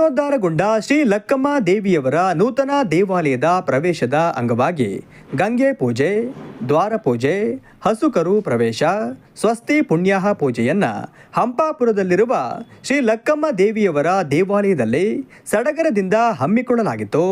ಜೀರ್ಣೋದ್ಧಾರಗೊಂಡ ಶ್ರೀ ಲಕ್ಕಮ್ಮ ದೇವಿಯವರ ನೂತನ ದೇವಾಲಯದ ಪ್ರವೇಶದ ಅಂಗವಾಗಿ ಗಂಗೆ ಪೂಜೆ, ದ್ವಾರ ಪೂಜೆ, ಹಸುಕರು ಪ್ರವೇಶ, ಸ್ವಸ್ತಿ ಪುಣ್ಯಾಹ ಪೂಜೆಯನ್ನು ಹಂಪಾಪುರದಲ್ಲಿರುವ ಶ್ರೀ ಲಕ್ಕಮ್ಮ ದೇವಿಯವರ ದೇವಾಲಯದಲ್ಲಿ ಸಡಗರದಿಂದ ಹಮ್ಮಿಕೊಳ್ಳಲಾಗಿತ್ತು.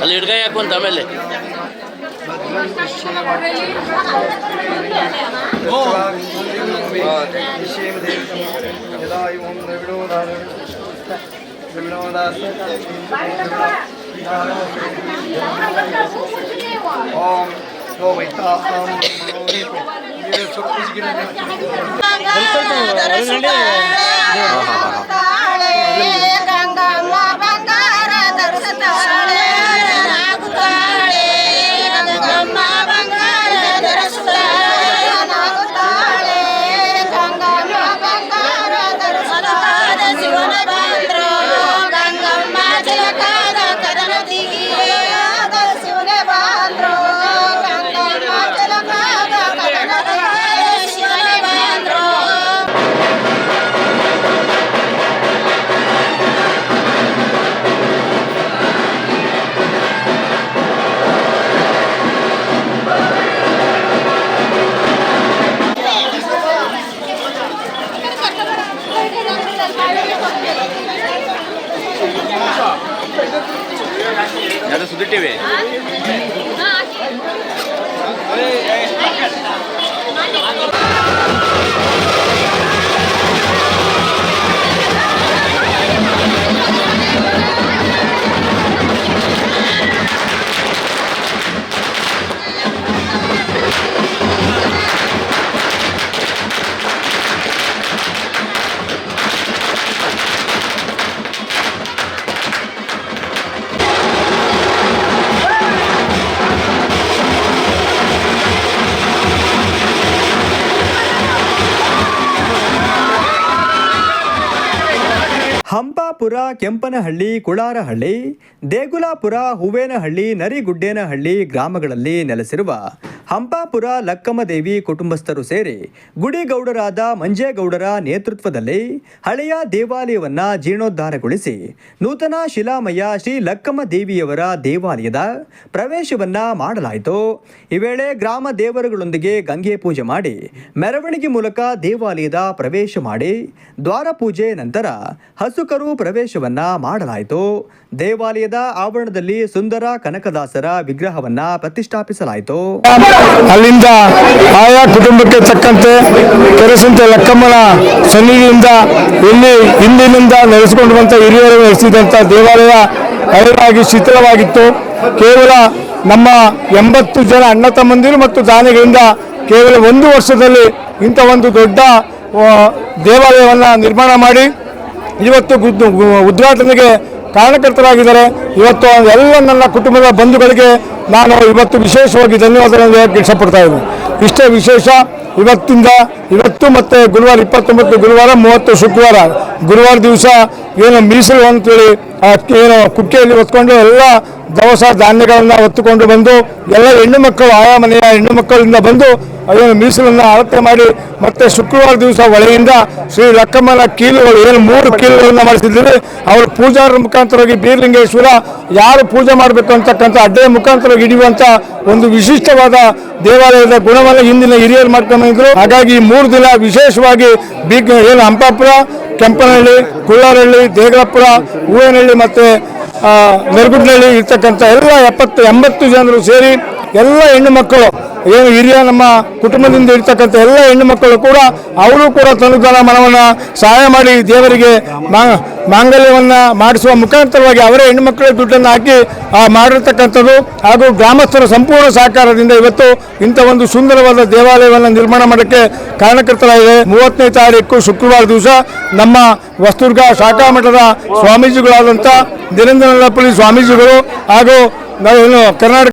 ಅಲ್ಲಿ ಹಿಡ್ಗ ಯಾಕಂತ ಆಮೇಲೆ ಯಾರು ಸುದ್ದಿ ಟಿವಿ ಹಂಪಾಪುರ, ಕೆಂಪನಹಳ್ಳಿ, ಕುಳಾರಹಳ್ಳಿ, ದೇಗುಲಾಪುರ, ಹೂವೇನಹಳ್ಳಿ, ನರಿಗುಡ್ಡೇನಹಳ್ಳಿ ಗ್ರಾಮಗಳಲ್ಲಿ ನೆಲೆಸಿರುವ ಹಂಪಾಪುರ ಲಕ್ಕಮ್ಮದೇವಿ ಕುಟುಂಬಸ್ಥರು ಸೇರಿ ಗುಡಿಗೌಡರಾದ ಮಂಜೇಗೌಡರ ನೇತೃತ್ವದಲ್ಲಿ ಹಳೆಯ ದೇವಾಲಯವನ್ನು ಜೀರ್ಣೋದ್ಧಾರಗೊಳಿಸಿ ನೂತನ ಶಿಲಾಮಯ ಶ್ರೀ ಲಕ್ಕಮ್ಮ ದೇವಿಯವರ ದೇವಾಲಯದ ಪ್ರವೇಶವನ್ನು ಮಾಡಲಾಯಿತು. ಈ ವೇಳೆ ಗ್ರಾಮ ದೇವರುಗಳೊಂದಿಗೆ ಗಂಗೆ ಪೂಜೆ ಮಾಡಿ ಮೆರವಣಿಗೆ ಮೂಲಕ ದೇವಾಲಯದ ಪ್ರವೇಶ ಮಾಡಿ ದ್ವಾರ ಪೂಜೆ ನಂತರ ಹಸುಕರು ಪ್ರವೇಶವನ್ನ ಮಾಡಲಾಯಿತು. ದೇವಾಲಯದ ಆವರಣದಲ್ಲಿ ಸುಂದರ ಕನಕದಾಸರ ವಿಗ್ರಹವನ್ನ ಪ್ರತಿಷ್ಠಾಪಿಸಲಾಯಿತು. ಅಲ್ಲಿಂದ ಆಯಾ ಕುಟುಂಬಕ್ಕೆ ತಕ್ಕಂತೆ ಕೆರೆಸಂತೆ ಲಕ್ಕಮ್ಮನ ಸನ್ನಿಧಿಯಿಂದ ಇಲ್ಲಿ ಹಿಂದಿನಿಂದ ನೆಲೆಸಿಕೊಂಡುವಂಥ ಹಿರಿಯರು ನಡೆಸಿದಂಥ ದೇವಾಲಯ ಹಳೆಯಾಗಿ ಶಿಥಿಲವಾಗಿತ್ತು. ಕೇವಲ ನಮ್ಮ 80 ಜನ ಅಣ್ಣ ತಮ್ಮಂದಿರು ಮತ್ತು ದಾನಿಗಳಿಂದ ಕೇವಲ 1 ವರ್ಷದಲ್ಲಿ ಇಂಥ ಒಂದು ದೊಡ್ಡ ದೇವಾಲಯವನ್ನು ನಿರ್ಮಾಣ ಮಾಡಿ ಇವತ್ತು ಉದ್ಘಾಟನೆಗೆ ಕಾರಣಕರ್ತರಾಗಿದ್ದಾರೆ. ಇವತ್ತು ಎಲ್ಲ ನನ್ನ ಕುಟುಂಬದ ಬಂಧುಗಳಿಗೆ ನಾನು ಇವತ್ತು ವಿಶೇಷವಾಗಿ ಧನ್ಯವಾದಗಳನ್ನು ಹೇಳಕ್ಕೆ ಇಷ್ಟಪಡ್ತಾ ಇದ್ದೀನಿ. ಇಷ್ಟೇ ವಿಶೇಷ ಇವತ್ತು ಮತ್ತು ಗುರುವಾರ 29 ಗುರುವಾರ 30 ಶುಕ್ರವಾರ ಗುರುವಾರ ದಿವಸ ಏನು ಮೀಸಲು ಅಂತೇಳಿ ಏನು ಕುಕ್ಕೆಯಲ್ಲಿ ಹೊತ್ಕೊಂಡು ಎಲ್ಲ ದವಸ ಧಾನ್ಯಗಳನ್ನು ಹೊತ್ತುಕೊಂಡು ಬಂದು ಎಲ್ಲ ಹೆಣ್ಣು ಮಕ್ಕಳು ಆಯಾ ಮನೆಯ ಹೆಣ್ಣು ಮಕ್ಕಳಿಂದ ಬಂದು ಅದನ್ನು ಮೀಸಲನ್ನು ಅಳತೆ ಮಾಡಿ ಮತ್ತೆ ಶುಕ್ರವಾರ ದಿವಸ ಒಳಗಿಂದ ಶ್ರೀ ಲಕ್ಕಮ್ಮನ ಕೀಲುಗಳು ಏನು 3 ಕೀಲುಗಳನ್ನು ಮಾಡಿಸಿದ್ದಾರೆ. ಅವರು ಪೂಜಾರ ಮುಖಾಂತರವಾಗಿ ಬೀರಲಿಂಗೇಶ್ವರ ಯಾರು ಪೂಜೆ ಮಾಡಬೇಕು ಅಂತಕ್ಕಂಥ ಅಡ್ಡೆಯ ಮುಖಾಂತರವಾಗಿ ಹಿಡಿಯುವಂಥ ಒಂದು ವಿಶಿಷ್ಟವಾದ ದೇವಾಲಯದ ಗುಣವನ್ನು ಹಿಂದಿನ ಹಿರಿಯರು ಮಾಡ್ಕೊಂಡಿದ್ರು. ಹಾಗಾಗಿ 3 ದಿನ ವಿಶೇಷವಾಗಿ ಏನು ಹಂಪಾಪುರ ಕೆಂಪನಹಳ್ಳಿ, ಕುಳ್ಳಾರಹಳ್ಳಿ, ದೇಗಲಪುರ, ಹೂವೇನಹಳ್ಳಿ ಮತ್ತು ನೆರಗುಡ್ನಹಳ್ಳಿ ಇರ್ತಕ್ಕಂಥ ಎಲ್ಲ 80 ಜನರು ಸೇರಿ ಎಲ್ಲ ಹೆಣ್ಣು ಮಕ್ಕಳು ಏನು ಹಿರಿಯ ನಮ್ಮ ಕುಟುಂಬದಿಂದ ಇರ್ತಕ್ಕಂಥ ಎಲ್ಲ ಹೆಣ್ಣು ಮಕ್ಕಳು ಕೂಡ ಅವರು ಕೂಡ ತನುದಾನ ಮನವನ್ನು ಸಹಾಯ ಮಾಡಿ ದೇವರಿಗೆ ಮಾಂಗಲ್ಯವನ್ನು ಮಾಡಿಸುವ ಮುಖಾಂತರವಾಗಿ ಅವರೇ ಹೆಣ್ಣು ಮಕ್ಕಳ ದುಡ್ಡನ್ನು ಹಾಕಿ ಮಾಡಿರ್ತಕ್ಕಂಥದ್ದು ಹಾಗೂ ಗ್ರಾಮಸ್ಥರ ಸಂಪೂರ್ಣ ಸಹಕಾರದಿಂದ ಇವತ್ತು ಇಂಥ ಒಂದು ಸುಂದರವಾದ ದೇವಾಲಯವನ್ನು ನಿರ್ಮಾಣ ಮಾಡೋಕ್ಕೆ ಕಾರಣಕರ್ತರಾಗಿದೆ. 30ನೇ ತಾರೀಕು ಶುಕ್ರವಾರ ದಿವಸ ನಮ್ಮ ಹೊಸದುರ್ಗ ಶಾಖಾ ಮಠದ ಸ್ವಾಮೀಜಿಗಳಾದಂಥ ನಿರಂಜನಪುರಿ ಸ್ವಾಮೀಜಿಗಳು ಹಾಗೂ ನಾವೇನು ಕರ್ನಾಟಕ